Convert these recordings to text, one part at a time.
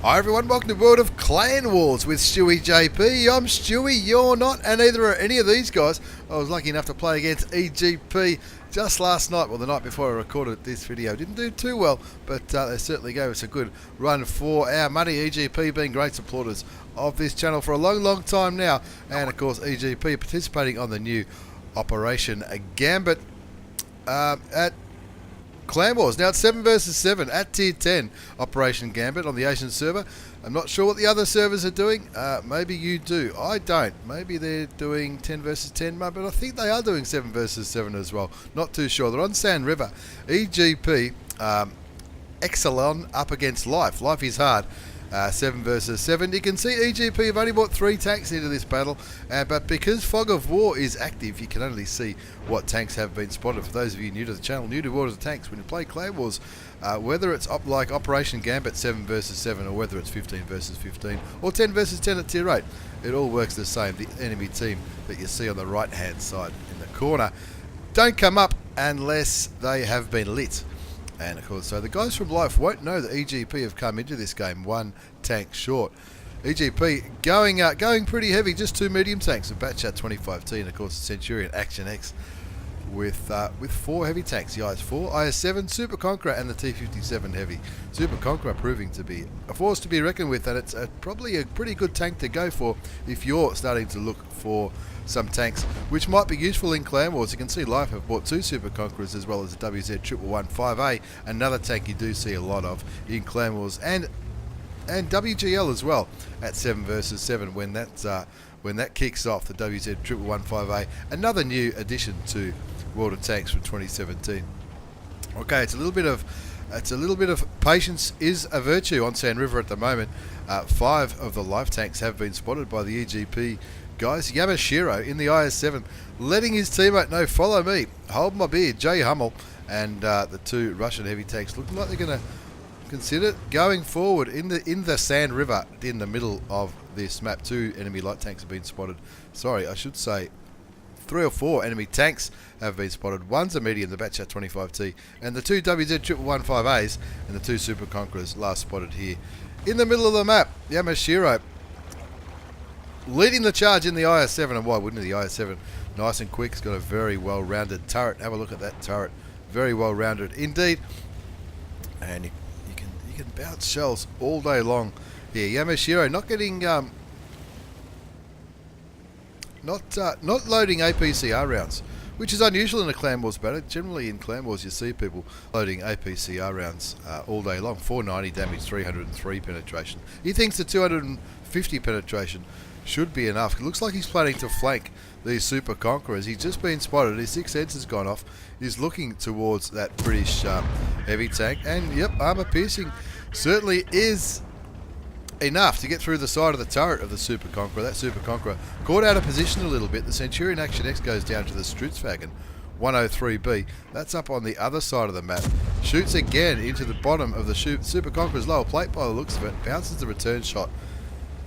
Hi everyone, welcome to World of Clan Wars with stewiejp. I'm Stewie, you're not, and neither are any of these guys. I was lucky enough to play against EGP just last night, well the night before I recorded this video. Didn't do too well, but they certainly gave us a good run for our money. EGP being great supporters of this channel for a long time now, and of course EGP participating on the new Operation Gambit at Clan Wars. Now it's 7 versus 7 at tier 10 Operation Gambit on the Asian server. I'm not sure what the other servers are doing. Maybe you do. I don't. Maybe they're doing 10 versus 10, but I think they are doing 7 versus 7 as well. Not too sure. They're on Sand River. EGP, Exelon up against Life. Life is hard. 7 versus 7. You can see EGP have only brought 3 tanks into this battle, but because Fog of War is active, you can only see what tanks have been spotted. For those of you new to the channel, new to World of Tanks, when you play Clan Wars, whether it's like Operation Gambit 7 versus 7, or whether it's 15 versus 15, or 10 versus 10 at tier 8, it all works the same. The enemy team that you see on the right hand side in the corner don't come up unless they have been lit. And of course, so the guys from Life won't know that EGP have come into this game 1 tank short. EGP going pretty heavy, just 2 medium tanks, a Batchat 25T, and of course the Centurion Action X with 4 heavy tanks, the IS-4, IS-7, Super Conqueror, and the T-57 Heavy. Super Conqueror proving to be a force to be reckoned with, and it's probably a pretty good tank to go for if you're starting to look for some tanks which might be useful in Clan Wars. You can see Life have bought 2 Super Conquerors as well as a WZ115A, another tank you do see a lot of in Clan Wars, and WGL as well at 7 versus 7 when that kicks off, the WZ115A, another new addition to World of Tanks from 2017. Okay, it's a little bit of patience is a virtue on Sand River at the moment. 5 of the Life tanks have been spotted by the EGP guys. Yamashiro in the IS-7 letting his teammate know, follow me, hold my beer, Jay Hummel, and the 2 Russian heavy tanks looking like they're going to consider going forward in the Sand River in the middle of this map. 2 enemy light tanks have been spotted. Sorry, I should say 3 or 4 enemy tanks have been spotted. One's a medium, the Batchat 25T, and the 2 WZ115As and the 2 Super Conquerors last spotted here in the middle of the map. Yamashiro leading the charge in the IS-7, and why wouldn't he? The IS-7 nice and quick. It's got a very well-rounded turret. Have a look at that turret. Very well-rounded indeed. And you can bounce shells all day long here. Yamashiro not getting not loading APCR rounds, which is unusual in a Clan Wars battle. Generally in Clan Wars you see people loading APCR rounds all day long. 490 damage, 303 penetration. He thinks the 250 penetration should be enough. It looks like he's planning to flank these Super Conquerors. He's just been spotted. His 6th sense has gone off. He's looking towards that British heavy tank, and yep, armor piercing certainly is enough to get through the side of the turret of the Super Conqueror. That Super Conqueror caught out of position a little bit. The Centurion Action X goes down to the Stritzwagen 103B. That's up on the other side of the map. Shoots again into the bottom of the Super Conqueror's lower plate by the looks of it. Bounces the return shot.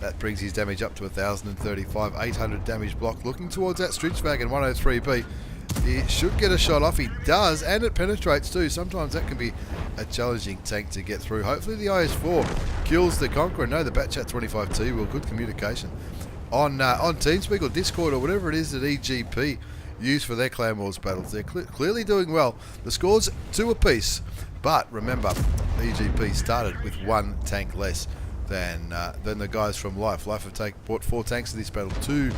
That brings his damage up to 1,035, 800 damage block. Looking towards that Stritzwagen 103B. He should get a shot off. He does, and it penetrates too. Sometimes that can be a challenging tank to get through. Hopefully the IS-4 kills the Conqueror. No, the Batchat 25T will. Good communication on TeamSpeak or Discord or whatever it is that EGP use for their Clan Wars battles. They're clearly doing well. The score's 2 apiece, but remember, EGP started with 1 tank less than the guys from Life. Life have bought 4 tanks in this battle, 2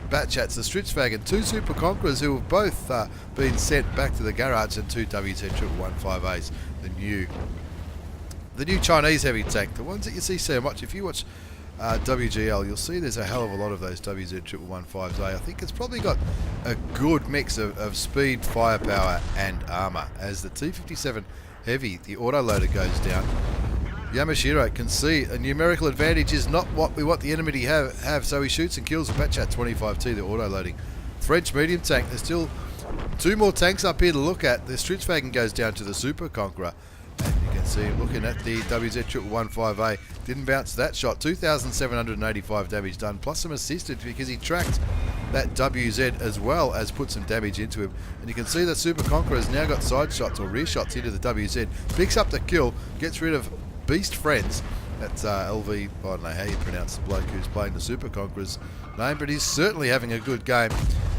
Batchats, the Stritzwagen, 2 Super Conquerors who have both been sent back to the garage, and 2 WZ115As, the new Chinese heavy tank, the ones that you see so much. If you watch WGL, you'll see there's a hell of a lot of those WZ115As. I think it's probably got a good mix of speed, firepower, and armor. As the T-57 Heavy, the autoloader goes down, Yamashiro can see a numerical advantage is not what we want the enemy to have, so he shoots and kills the Batchat 25T, the auto-loading French medium tank. There's still 2 more tanks up here to look at. The Stritzwagen goes down to the Super Conqueror, and you can see looking at the WZ115A, didn't bounce that shot. 2,785 damage done, plus some assisted because he tracked that WZ as well as put some damage into him. And you can see that Super Conqueror has now got side shots or rear shots into the WZ, picks up the kill, gets rid of beast friends, That's LV, I don't know how you pronounce the bloke who's playing the Super Conqueror's name, but he's certainly having a good game.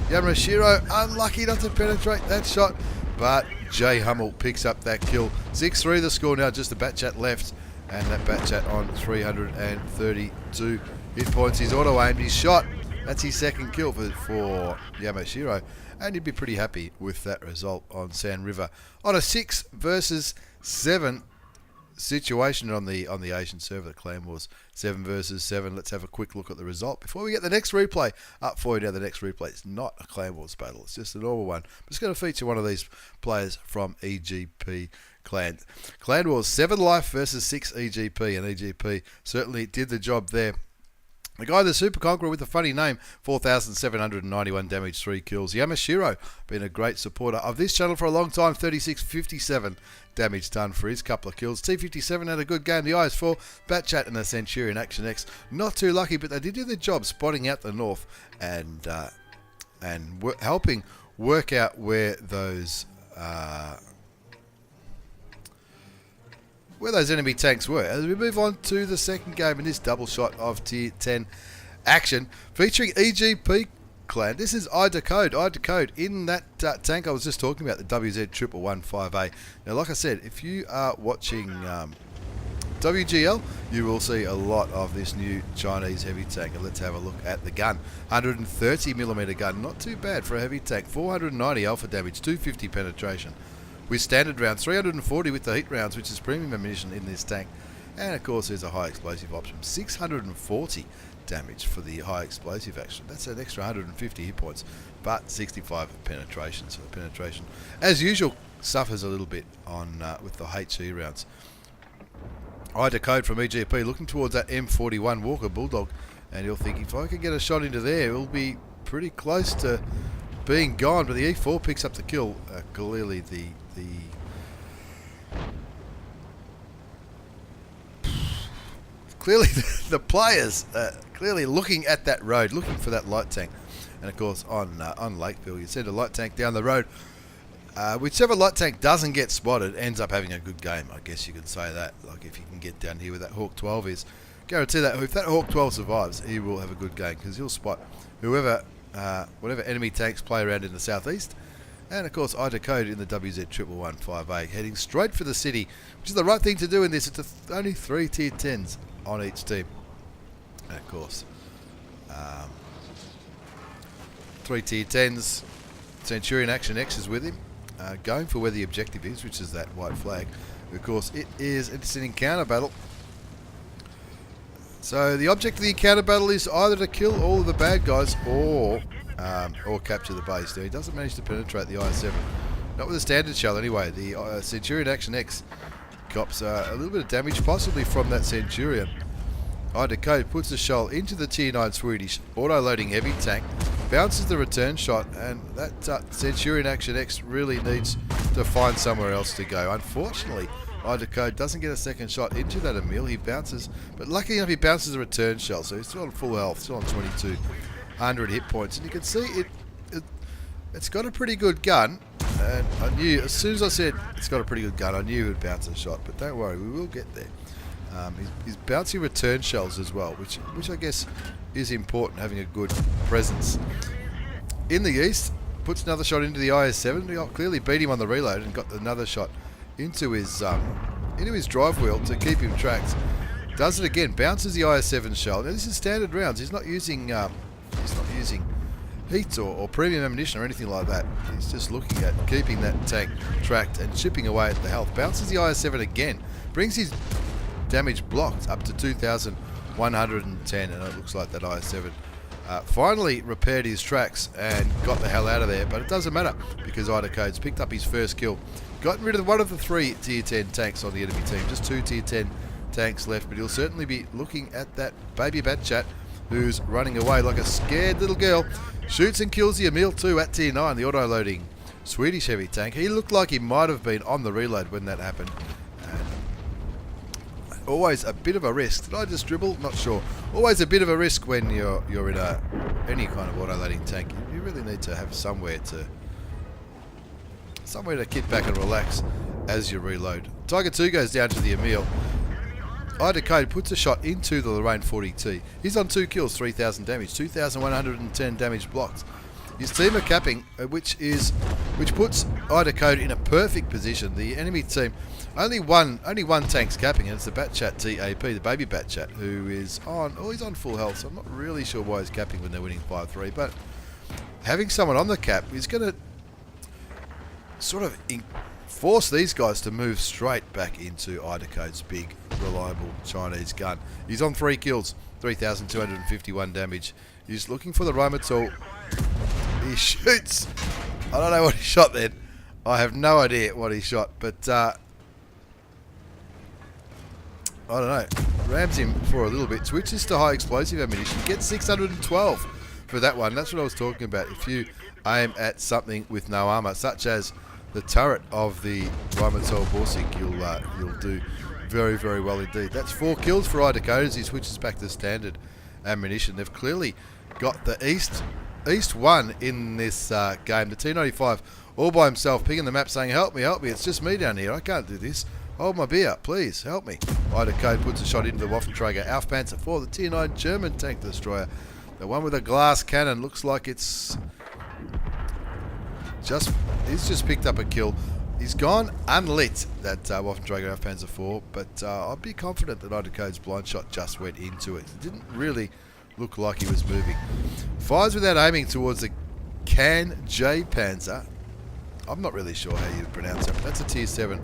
Yamashiro unlucky not to penetrate that shot, but Jay Hummel picks up that kill. 6-3 the score now, just a bat chat left, and that bat chat on 332 hit points. He's auto-aimed his shot. That's his second kill for Yamashiro, and he'd be pretty happy with that result on Sand River. On a 6 versus 7 situation on the Asian server, the Clan Wars 7 versus 7. Let's have a quick look at the result before we get the next replay up for you. Now, the next replay is not a Clan Wars battle, it's just a normal one. I'm just going to feature one of these players from EGP Clan. Clan Wars 7 life versus 6 EGP, and EGP certainly did the job there. The guy, the Super Conqueror with a funny name, 4,791 damage, 3 kills. Yamashiro, been a great supporter of this channel for a long time, 3657 damage done for his couple of kills. T57 had a good game. The IS4, Batchat and the Centurion Action X, not too lucky, but they did do the job spotting out the north and helping work out where those enemy tanks were. As we move on to the second game in this double shot of Tier 10 action, featuring EGP Clan. This is iDecode. iDecode in that tank I was just talking about, the WZ115A. Now, like I said, if you are watching WGL, you will see a lot of this new Chinese heavy tank. And let's have a look at the gun. 130mm gun, not too bad for a heavy tank. 490 alpha damage, 250 penetration. With standard rounds, 340 with the heat rounds, which is premium ammunition in this tank. And of course there's a high explosive option, 640 damage for the high explosive action. That's an extra 150 hit points, but 65 penetration. So the penetration, as usual, suffers a little bit on with the HE rounds. iDecode from EGP looking towards that M41 Walker Bulldog, and you'll think, if I can get a shot into there, it'll be pretty close to being gone. But the E4 picks up the kill. Clearly the players clearly looking at that road, looking for that light tank. And of course on Lakeville, you send a light tank down the road. Whichever light tank doesn't get spotted ends up having a good game, I guess you could say that. Like if you can get down here where that Hawk 12 is, guarantee that if that Hawk 12 survives, he will have a good game, because he'll spot whatever enemy tanks play around in the southeast. And of course iDecode in the WZ115A, heading straight for the city, which is the right thing to do in this. It's only 3 tier 10s on each team. And of course 3 tier 10s, Centurion Action X is with him, going for where the objective is, which is that white flag. Of course it's an encounter battle. So the object of the encounter battle is either to kill all of the bad guys or capture the base. Now, he doesn't manage to penetrate the IS-7, not with a standard shell anyway. The Centurion Action X cops a little bit of damage, possibly from that Centurion. iDecode puts the shell into the Tier 9 Swedish auto-loading heavy tank, bounces the return shot, and that Centurion Action X really needs to find somewhere else to go. Unfortunately, iDecode doesn't get a second shot into that Emil. He bounces, but luckily enough he bounces a return shell, so he's still on full health, still on 2200 hit points. And you can see it's got a pretty good gun, and I knew, as soon as I said it's got a pretty good gun, I knew he would bounce a shot, but don't worry, we will get there. He's bouncing return shells as well, which I guess is important, having a good presence. In the east, puts another shot into the IS-7. He clearly beat him on the reload and got another shot into his drive wheel to keep him tracked. Does it again, bounces the IS-7 shell. Now this is standard rounds. He's not using heat or premium ammunition or anything like that. He's just looking at keeping that tank tracked and chipping away at the health. Bounces the IS-7 again, brings his damage blocked up to 2,110, and it looks like that IS-7 finally repaired his tracks and got the hell out of there. But it doesn't matter, because iDecode's picked up his first kill, gotten rid of one of the 3 tier 10 tanks on the enemy team. Just 2 tier 10 tanks left, but he'll certainly be looking at that baby Batchat who's running away like a scared little girl. Shoots and kills the Emil too at tier 9, the auto-loading Swedish heavy tank. He looked like he might have been on the reload when that happened. Always a bit of a risk. Did I just dribble? Not sure. Always a bit of a risk when you're in any kind of auto-loading tank. You really need to have somewhere to kick back and relax as you reload. Tiger 2 goes down to the Emil. iDecode puts a shot into the Lorraine 40T. He's on 2 kills, 3,000 damage, 2,110 damage blocked. His team are capping, which puts iDecode in a perfect position. The enemy team, only one tank's capping, and it's the Batchat TAP, the baby Batchat, who is on, he's on full health, so I'm not really sure why he's capping when they're winning 5-3, but having someone on the cap is going to sort of force these guys to move straight back into iDecode's big, reliable Chinese gun. He's on 3 kills, 3,251 damage. He's looking for the Rheinmetall. He shoots. I don't know what he shot then. I have no idea what he shot, but I don't know. Rams him for a little bit. Switches to high explosive ammunition. Gets 612 for that one. That's what I was talking about. If you aim at something with no armor, such as the turret of the Rheinmetall Borsig, you'll do very, very well indeed. That's 4 kills for iDecode as he switches back to standard ammunition. They've clearly got the East one in this game. The T95 all by himself, picking the map, saying, help me, it's just me down here, I can't do this. Hold my beer, please, help me. iDecode puts a shot into the Waffenträger Aufpanzer 4, the Tier 9 German tank destroyer. The one with a glass cannon looks like he's just picked up a kill. He's gone unlit, that Waffenträger Aufpanzer 4, but I'd be confident that iDecode's blind shot just went into it. It didn't really look like he was moving. Fires without aiming towards the Can J Panzer. I'm not really sure how you pronounce it, but that's a Tier 7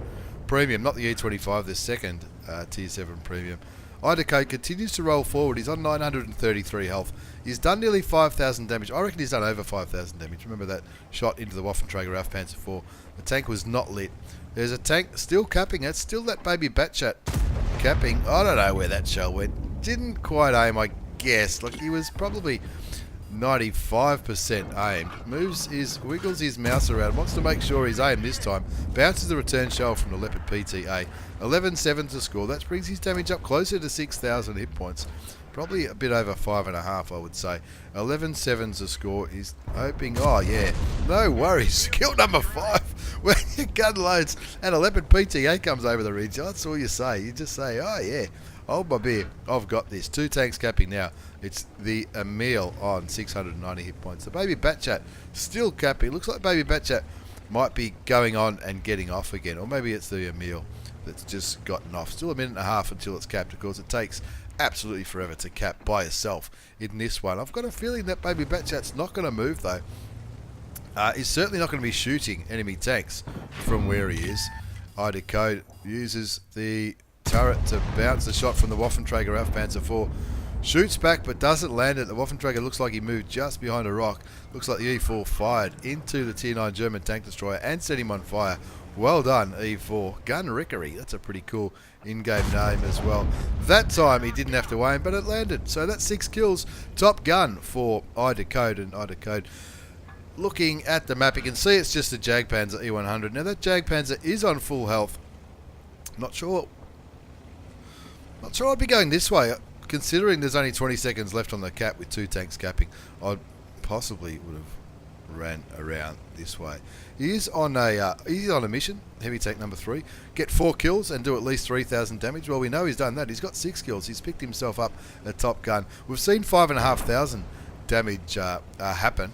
premium, not the E25, the second Tier 7 premium. iDecode continues to roll forward. He's on 933 health. He's done nearly 5,000 damage. I reckon he's done over 5,000 damage. Remember that shot into the Waffenträger Aufpanzer 4. The tank was not lit. There's a tank still capping. It's still that baby Batchat capping. I don't know where that shell went. Didn't quite aim, I guess. Like, he was probably 95% aimed. Wiggles his mouse around. Wants to make sure he's aimed this time. Bounces the return shell from the Leopard PTA. 11-7 to score. That brings his damage up closer to 6,000 hit points. Probably a bit over 5.5, I would say. 11-7 to score. He's hoping, oh yeah, no worries. Kill number 5. When your gun loads and a Leopard PTA comes over the ridge, that's all you say. You just say, oh yeah, hold my beer, I've got this. 2 tanks capping now. It's the Emil on 690 hit points. The baby Batchat still capping. Looks like baby Batchat might be going on and getting off again. Or maybe it's the Emil that's just gotten off. Still a minute and a half until it's capped. Of course, it takes absolutely forever to cap by itself in this one. I've got a feeling that baby Batchat's not going to move though. He's certainly not going to be shooting enemy tanks from where he is. iDecode uses the turret to bounce the shot from the Waffenträger Aufpanzer 4. Shoots back but doesn't land it. The Waffenträger looks like he moved just behind a rock. Looks like the E4 fired into the Tier 9 German tank destroyer and set him on fire. Well done, E4. Gun Rickery. That's a pretty cool in-game name as well. That time he didn't have to aim, but it landed. So that's 6 kills. Top gun for iDecode. And iDecode, looking at the map, you can see it's just a Jagdpanzer E100. Now that Jagdpanzer is on full health. Not sure I'd be going this way. Considering there's only 20 seconds left on the cap with 2 tanks capping, I possibly would have ran around this way. He's on a mission, heavy tank number 3. Get 4 kills and do at least 3,000 damage. Well, we know he's done that. He's got 6 kills. He's picked himself up a top gun. We've seen 5,500 damage happen.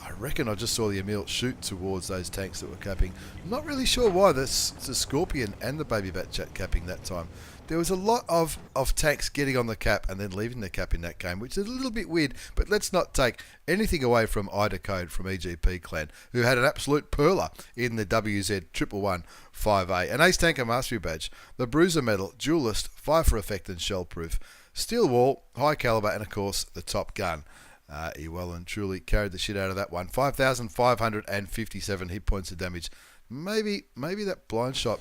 I reckon I just saw the Emil shoot towards those tanks that were capping. I'm not really sure why. That's the Scorpion and the baby Batchat capping that time. There was a lot of tanks getting on the cap and then leaving the cap in that game, which is a little bit weird, but let's not take anything away from iDecode from EGP Clan, who had an absolute perler in the WZ111 5A, an Ace Tanker Mastery Badge, the Bruiser Medal, Duelist, Fire for Effect and Shell Proof, Steel Wall, High Caliber, and of course the Top Gun. He well and truly carried the shit out of that one. 5,557 hit points of damage. Maybe that blind shot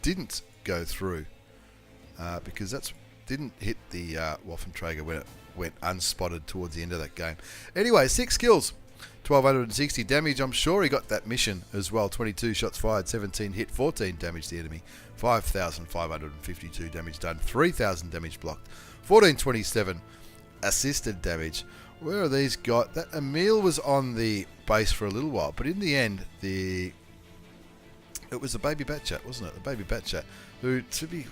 didn't go through. Because that didn't hit the Waffenträger when it went unspotted towards the end of that game. Anyway, 6 kills, 1,260 damage. I'm sure he got that mission as well. 22 shots fired, 17 hit, 14 damage to the enemy. 5,552 damage done, 3,000 damage blocked, 1,427 assisted damage. Where are these got? That Emil was on the base for a little while, but in the end, it was the baby Batchat, wasn't it? The baby Batchat, who, to be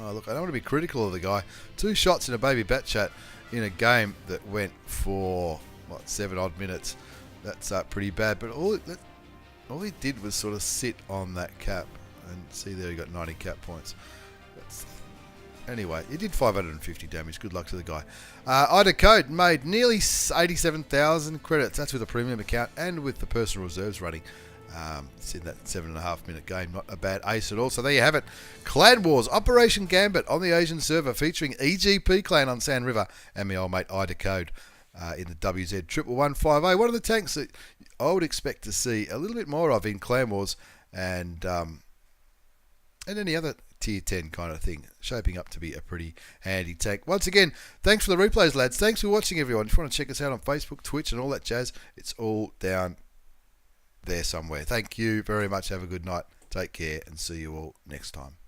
Oh, look, I don't want to be critical of the guy. 2 shots in a baby bat chat in a game that went for, what, 7 odd minutes. That's pretty bad. But all he did was sort of sit on that cap. And see there, he got 90 cap points. Anyway, he did 550 damage. Good luck to the guy. iDecode made nearly 87,000 credits. That's with a premium account and with the personal reserves running. It's in that 7.5 minute game. Not a bad ace at all. So there you have it. Clan Wars, Operation Gambit on the Asian server featuring EGP clan on Sand River and my old mate iDecode in the WZ11150. One of the tanks that I would expect to see a little bit more of in Clan Wars and any other tier 10 kind of thing, shaping up to be a pretty handy tank. Once again, thanks for the replays, lads. Thanks for watching, everyone. If you want to check us out on Facebook, Twitch, and all that jazz, it's all down there somewhere. Thank you very much. Have a good night. Take care, and see you all next time.